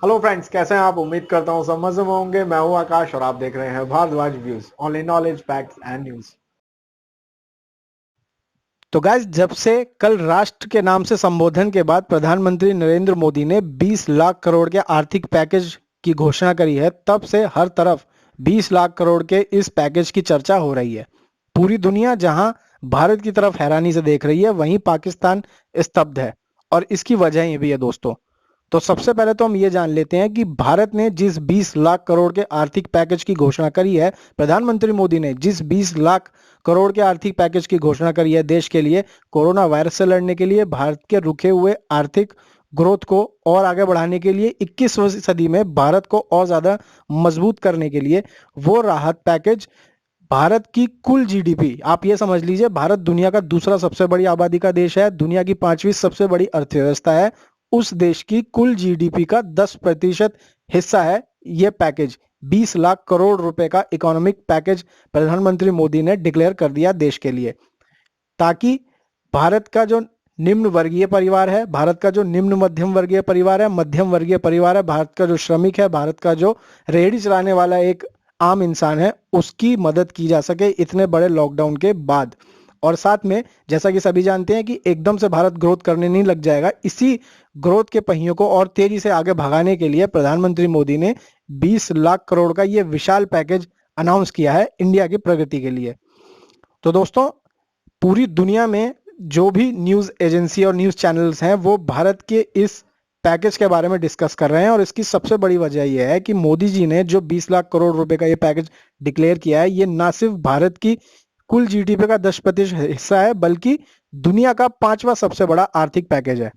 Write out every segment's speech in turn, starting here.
Hello friends, कैसे हैं आप? उम्मीद करता हूँ सब मजे में होंगे। मैं हूँ आकाश और आप देख रहे हैं Bhardwaj views, only knowledge, facts and news. तो गाइस, जब से कल राष्ट्र के नाम से संबोधन के बाद प्रधानमंत्री नरेंद्र मोदी ने 20 लाख करोड़ के आर्थिक पैकेज की घोषणा करी है, तब से हर तरफ 20 लाख करोड़ के इस पैकेज की चर्चा हो रही है। पूरी दुनिया जहां भारत की तरफ हैरानी से देख रही है, वहीं पाकिस्तान स्तब्ध है। और इसकी वजह ये भी है दोस्तों। तो सबसे पहले तो हम ये जान लेते हैं कि भारत ने जिस 20 लाख करोड़ के आर्थिक पैकेज की घोषणा करी है, प्रधानमंत्री मोदी ने जिस 20 लाख करोड़ के आर्थिक पैकेज की घोषणा करी है देश के लिए, कोरोना वायरस से लड़ने के लिए, भारत के रुके हुए आर्थिक ग्रोथ को और आगे बढ़ाने के लिए, 21वीं सदी में भारत को और ज्यादा मजबूत करने के लिए, वो राहत पैकेज भारत की कुल जीडीपी, आप ये समझ लीजिए, भारत दुनिया का दूसरा सबसे बड़ी आबादी का देश है, दुनिया की 5वीं सबसे बड़ी अर्थव्यवस्था है। उस देश की कुल जीडीपी का 10% हिस्सा है ये पैकेज। 20 लाख करोड़ रुपए का इकोनॉमिक पैकेज प्रधानमंत्री मोदी ने डिक्लेयर कर दिया देश के लिए, ताकि भारत का जो निम्न वर्गीय परिवार है, भारत का जो निम्न मध्यम वर्गीय परिवार है, मध्यम वर्गीय परिवार है, भारत का जो श्रमिक है, भारत का जो रेहड़ी चलाने वाला एक आम इंसान है, उसकी मदद की जा सके इतने बड़े लॉकडाउन के बाद। और साथ में, जैसा कि सभी जानते हैं कि एकदम से भारत ग्रोथ करने नहीं लग जाएगा, इसी ग्रोथ के पहियों को और तेजी से आगे भगाने के लिए प्रधानमंत्री मोदी ने 20 लाख करोड़ का ये विशाल पैकेज अनाउंस किया है इंडिया की प्रगति के लिए। तो दोस्तों, पूरी दुनिया में जो भी न्यूज एजेंसी और न्यूज चैनल्स हैं, वो भारत के इस पैकेज के बारे में डिस्कस कर रहे हैं। और इसकी सबसे बड़ी वजह यह है कि मोदी जी ने जो 20 लाख करोड़ रुपए का ये पैकेज डिक्लेयर किया है, ये ना सिर्फ भारत की कुल जीडीपी का 10% हिस्सा है, बल्कि दुनिया का 5वां सबसे बड़ा आर्थिक पैकेज है।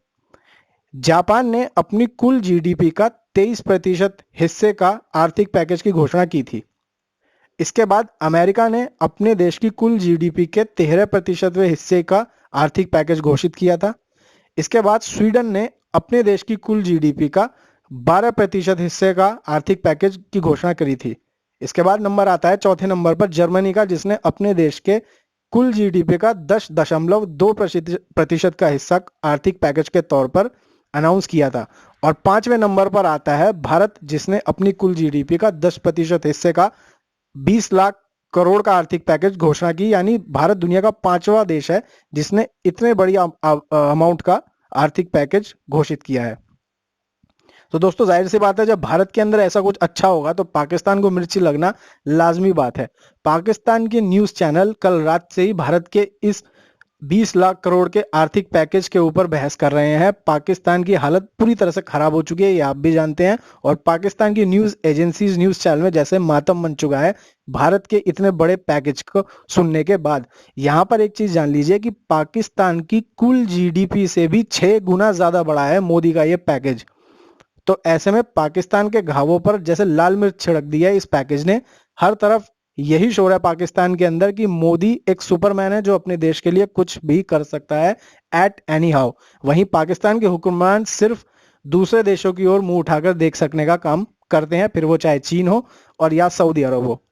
जापान ने अपनी कुल जीडीपी का 23% हिस्से का आर्थिक पैकेज की घोषणा की थी। इसके बाद अमेरिका ने अपने देश की कुल जीडीपी के 13%वें हिस्से का आर्थिक पैकेज घोषित किया था। इसके बाद स्वीडन ने अपने देश की कुल जीडीपी का 12% हिस्से का आर्थिक पैकेज की घोषणा करी थी। इसके बाद नंबर आता है चौथे नंबर पर जर्मनी का, जिसने अपने देश के कुल जीडीपी का 10.2% का हिस्सा आर्थिक पैकेज के तौर पर अनाउंस किया था। और 5वें नंबर पर आता है भारत, जिसने अपनी कुल जीडीपी का 10% हिस्से का 20 लाख करोड़ का आर्थिक पैकेज घोषणा की। यानी भारत दुनिया का 5वां देश है जिसने इतने बड़ी अमाउंट का आर्थिक पैकेज घोषित किया है। तो दोस्तों, जाहिर सी बात है, जब भारत के अंदर ऐसा कुछ अच्छा होगा तो पाकिस्तान को मिर्ची लगना लाजमी बात है। पाकिस्तान के न्यूज चैनल कल रात से ही भारत के इस 20 लाख करोड़ के आर्थिक पैकेज के ऊपर बहस कर रहे हैं। पाकिस्तान की हालत पूरी तरह से खराब हो चुकी है, ये आप भी जानते हैं। और पाकिस्तान की न्यूज एजेंसीज, न्यूज चैनल में जैसे मातम बन चुका है भारत के इतने बड़े पैकेज को सुनने के बाद। यहां पर एक चीज जान लीजिए कि पाकिस्तान की कुल जीडीपी से भी 6 गुना ज्यादा बड़ा है मोदी का ये पैकेज। तो ऐसे में पाकिस्तान के घावों पर जैसे लाल मिर्च छिड़क दिया इस पैकेज ने। हर तरफ यही शोर है पाकिस्तान के अंदर कि मोदी एक सुपरमैन है जो अपने देश के लिए कुछ भी कर सकता है एट एनी हाउ। वहीं पाकिस्तान के हुक्मरान सिर्फ दूसरे देशों की ओर मुंह उठाकर देख सकने का काम करते हैं, फिर वो चाहे चीन हो और या सऊदी अरब हो।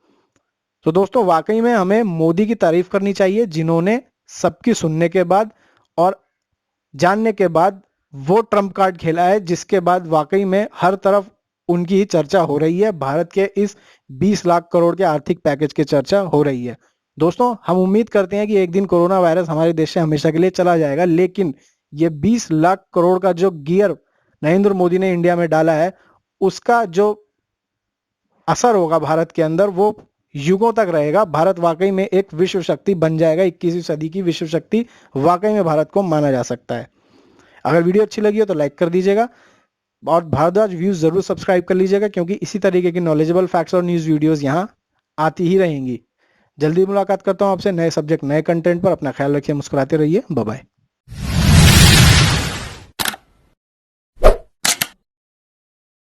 तो दोस्तों, वाकई में हमें मोदी की तारीफ करनी चाहिए, जिन्होंने सबकी सुनने के बाद और जानने के बाद वो ट्रम्प कार्ड खेला है, जिसके बाद वाकई में हर तरफ उनकी ही चर्चा हो रही है। भारत के इस 20 लाख करोड़ के आर्थिक पैकेज की चर्चा हो रही है। दोस्तों, हम उम्मीद करते हैं कि एक दिन कोरोना वायरस हमारे देश से हमेशा के लिए चला जाएगा, लेकिन ये 20 लाख करोड़ का जो गियर नरेंद्र मोदी ने इंडिया में डाला है, उसका जो असर होगा भारत के अंदर, वो युगों तक रहेगा। भारत वाकई में एक विश्व शक्ति बन जाएगा। 21वीं सदी की विश्व शक्ति वाकई में भारत को माना जा सकता है। अगर वीडियो अच्छी लगी हो तो लाइक कर दीजिएगा और भारद्वाज व्यूज जरूर सब्सक्राइब कर लीजिएगा, क्योंकि इसी तरीके की नॉलेजेबल फैक्ट्स और न्यूज वीडियोस यहाँ आती ही रहेंगी। जल्दी मुलाकात करता हूँ आपसे नए सब्जेक्ट, नए कंटेंट पर। अपना ख्याल रखिए, मुस्कुराते रहिए। Bye bye.